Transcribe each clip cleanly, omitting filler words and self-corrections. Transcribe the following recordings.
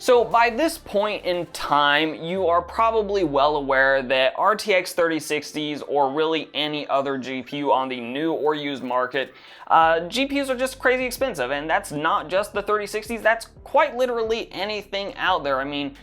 So by this point in time, you are probably well aware that RTX 3060s or really any other GPU on the new or used market, GPUs are just crazy expensive, and that's not just the 3060s, that's quite literally anything out there. I mean,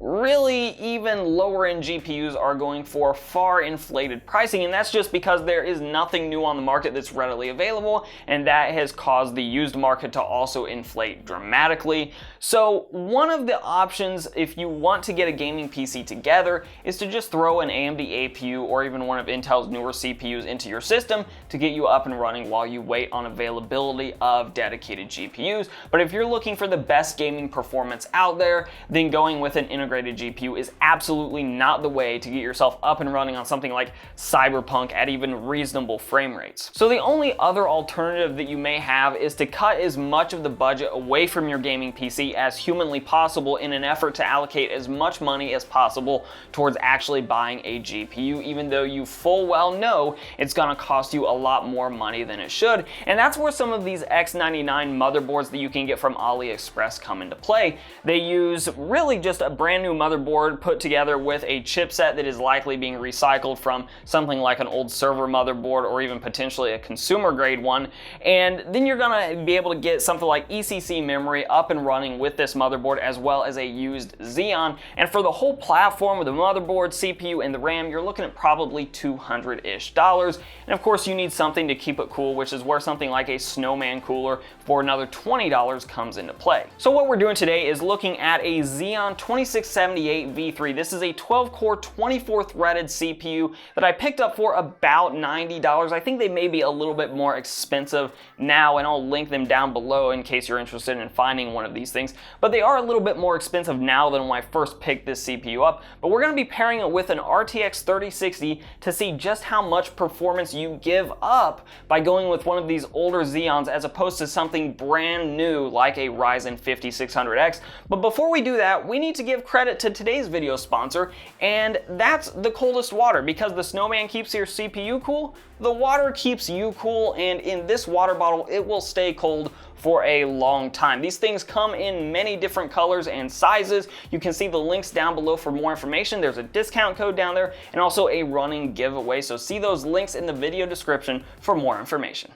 really, even lower end GPUs are going for far inflated pricing, and that's just because there is nothing new on the market that's readily available, and that has caused the used market to also inflate dramatically. So one of the options if you want to get a gaming PC together is to just throw an AMD APU or even one of Intel's newer CPUs into your system to get you up and running while you wait on availability of dedicated GPUs. But if you're looking for the best gaming performance out there, then going with an integrated GPU is absolutely not the way to get yourself up and running on something like Cyberpunk at even reasonable frame rates. So the only other alternative that you may have is to cut as much of the budget away from your gaming PC as humanly possible in an effort to allocate as much money as possible towards actually buying a GPU, even though you full well know it's gonna cost you a lot more money than it should. And that's where some of these X99 motherboards that you can get from AliExpress come into play. They use really just a brand new motherboard put together with a chipset that is likely being recycled from something like an old server motherboard or even potentially a consumer grade one, and then you're gonna be able to get something like ECC memory up and running with this motherboard as well as a used Xeon. And for the whole platform with the motherboard, CPU, and the RAM, you're looking at probably $200-ish. And of course you need something to keep it cool, which is where something like a Snowman cooler for another $20 comes into play. So what we're doing today is looking at a Xeon 2678 V3. This is a 12-core, 24-threaded CPU that I picked up for about $90. I think they may be a little bit more expensive now, and I'll link them down below in case you're interested in finding one of these things. But they are a little bit more expensive now than when I first picked this CPU up. But we're going to be pairing it with an RTX 3060 to see just how much performance you give up by going with one of these older Xeons as opposed to something brand new like a Ryzen 5600X. But before we do that, we need to give credit to today's video sponsor, and that's the Coldest water. Because the Snowman keeps your CPU cool, the water keeps you cool, and in this water bottle it will stay cold for a long time. These things come in many different colors and sizes. You can see the links down below for more information. There's a discount code down there and also a running giveaway, so see those links in the video description for more information.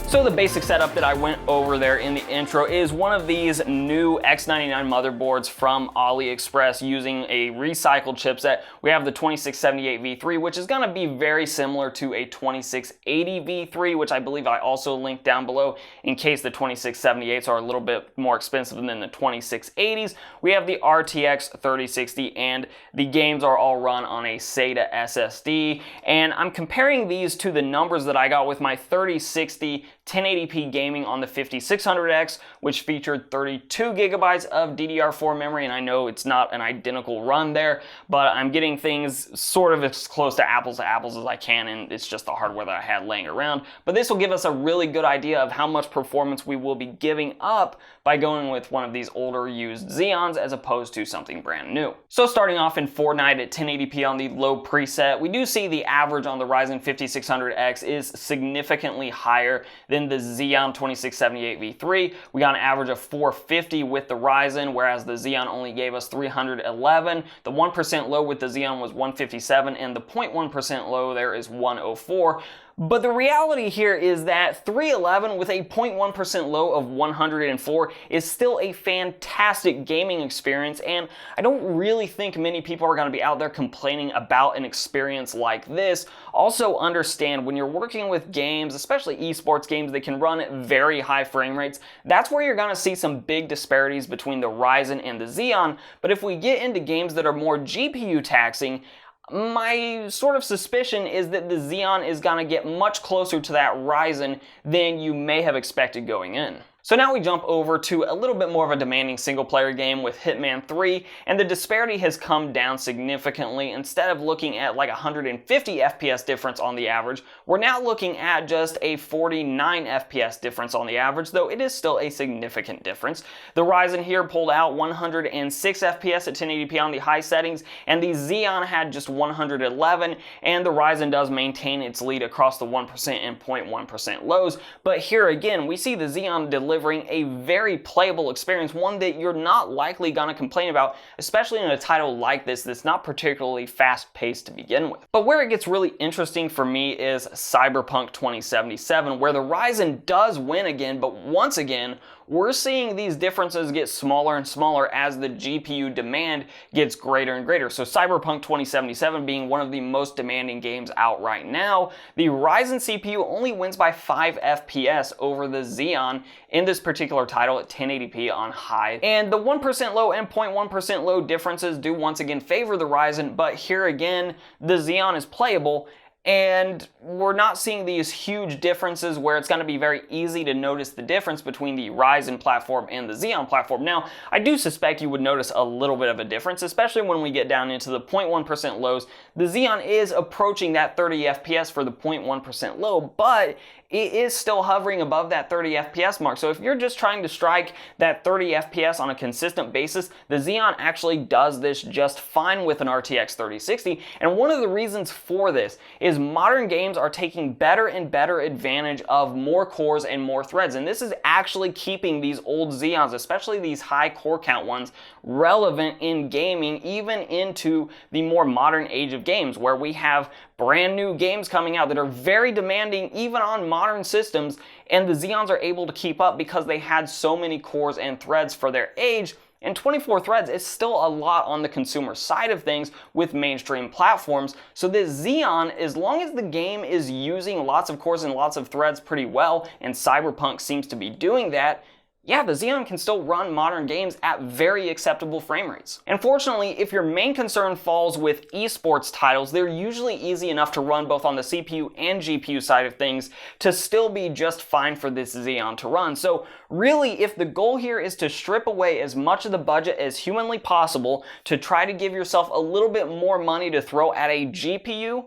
So the basic setup that I went over there in the intro is one of these new X99 motherboards from AliExpress using a recycled chipset. We have the 2678 V3, which is gonna be very similar to a 2680 V3, which I believe I also linked down below in case the 2678s are a little bit more expensive than the 2680s. We have the RTX 3060, and the games are all run on a SATA SSD. And I'm comparing these to the numbers that I got with my 3060 1080p gaming on the 5600X, which featured 32 gigabytes of DDR4 memory, and I know it's not an identical run there, but I'm getting things sort of as close to apples as I can, and it's just the hardware that I had laying around. But this will give us a really good idea of how much performance we will be giving up by going with one of these older used Xeons as opposed to something brand new. So starting off in Fortnite at 1080p on the low preset, we do see the average on the Ryzen 5600X is significantly higher than the Xeon 2678 V3. We got an average of 450 with the Ryzen, whereas the Xeon only gave us 311. The 1% low with the Xeon was 157, and the 0.1% low there is 104. But the reality here is that 311 with a 0.1% low of 104 is still a fantastic gaming experience, and I don't really think many people are going to be out there complaining about an experience like this. Also understand, when you're working with games, especially esports games that can run at very high frame rates, that's where you're going to see some big disparities between the Ryzen and the Xeon. But if we get into games that are more GPU taxing, my sort of suspicion is that the Xeon is going to get much closer to that Ryzen than you may have expected going in. So now we jump over to a little bit more of a demanding single player game with Hitman 3, and the disparity has come down significantly. Instead of looking at like 150 FPS difference on the average, we're now looking at just a 49 FPS difference on the average, though it is still a significant difference. The Ryzen here pulled out 106 FPS at 1080p on the high settings, and the Xeon had just 111, and the Ryzen does maintain its lead across the 1% and 0.1% lows. But here again, we see the Xeon delivering a very playable experience, one that you're not likely going to complain about, especially in a title like this that's not particularly fast-paced to begin with. But where it gets really interesting for me is Cyberpunk 2077, where the Ryzen does win again, but once again, we're seeing these differences get smaller and smaller as the GPU demand gets greater and greater. So Cyberpunk 2077 being one of the most demanding games out right now, the Ryzen CPU only wins by 5 FPS over the Xeon in this particular title at 1080p on high. And the 1% low and 0.1% low differences do once again favor the Ryzen, but here again, the Xeon is playable, and we're not seeing these huge differences where it's going to be very easy to notice the difference between the Ryzen platform and the Xeon platform. Now, I do suspect you would notice a little bit of a difference, especially when we get down into the 0.1% lows. The Xeon is approaching that 30 FPS for the 0.1% low, but it is still hovering above that 30 FPS mark. So if you're just trying to strike that 30 FPS on a consistent basis, the Xeon actually does this just fine with an RTX 3060. And one of the reasons for this is modern games are taking better and better advantage of more cores and more threads. And this is actually keeping these old Xeons, especially these high core count ones, relevant in gaming, even into the more modern age of games, where we have brand new games coming out that are very demanding even on modern systems, and the Xeons are able to keep up because they had so many cores and threads for their age. And 24 threads is still a lot on the consumer side of things with mainstream platforms. So this Xeon, as long as the game is using lots of cores and lots of threads pretty well, and Cyberpunk seems to be doing that, yeah, the Xeon can still run modern games at very acceptable frame rates. Unfortunately, if your main concern falls with esports titles, they're usually easy enough to run both on the CPU and GPU side of things to still be just fine for this Xeon to run. So really, if the goal here is to strip away as much of the budget as humanly possible to try to give yourself a little bit more money to throw at a GPU,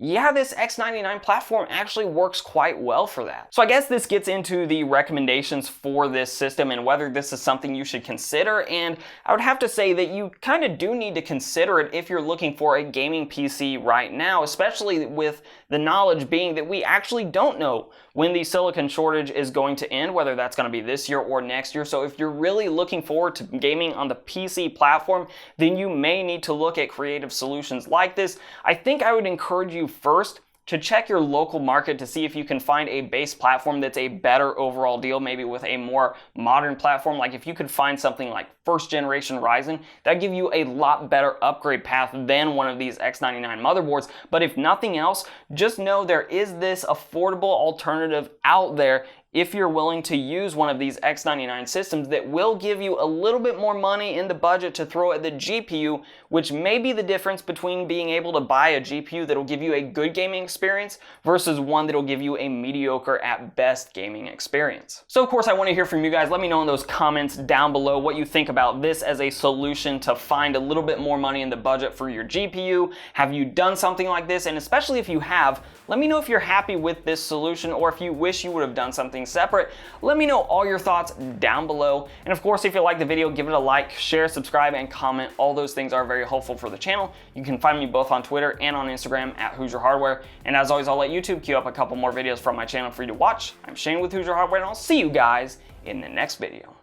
yeah, this X99 platform actually works quite well for that. So I guess this gets into the recommendations for this system and whether this is something you should consider. And I would have to say that you kind of do need to consider it if you're looking for a gaming PC right now, especially with the knowledge being that we actually don't know when the silicon shortage is going to end, whether that's going to be this year or next year. So if you're really looking forward to gaming on the PC platform, then you may need to look at creative solutions like this. I think I would encourage you first to check your local market to see if you can find a base platform that's a better overall deal, maybe with a more modern platform. Like if you could find something like first generation Ryzen, that'd give you a lot better upgrade path than one of these X99 motherboards. But if nothing else, just know there is this affordable alternative out there if you're willing to use one of these X99 systems that will give you a little bit more money in the budget to throw at the GPU, which may be the difference between being able to buy a GPU that'll give you a good gaming experience versus one that'll give you a mediocre at best gaming experience. So of course I want to hear from you guys. Let me know in those comments down below what you think about this as a solution to find a little bit more money in the budget for your GPU. Have you done something like this? And especially if you have, let me know if you're happy with this solution or if you wish you would have done something separate. Let me know all your thoughts down below. And of course, if you like the video, give it a like, share, subscribe, and comment. All those things are very helpful for the channel. You can find me both on Twitter and on Instagram at Hoosier Hardware. And as always, I'll let YouTube queue up a couple more videos from my channel for you to watch. I'm Shane with Hoosier Hardware, and I'll see you guys in the next video.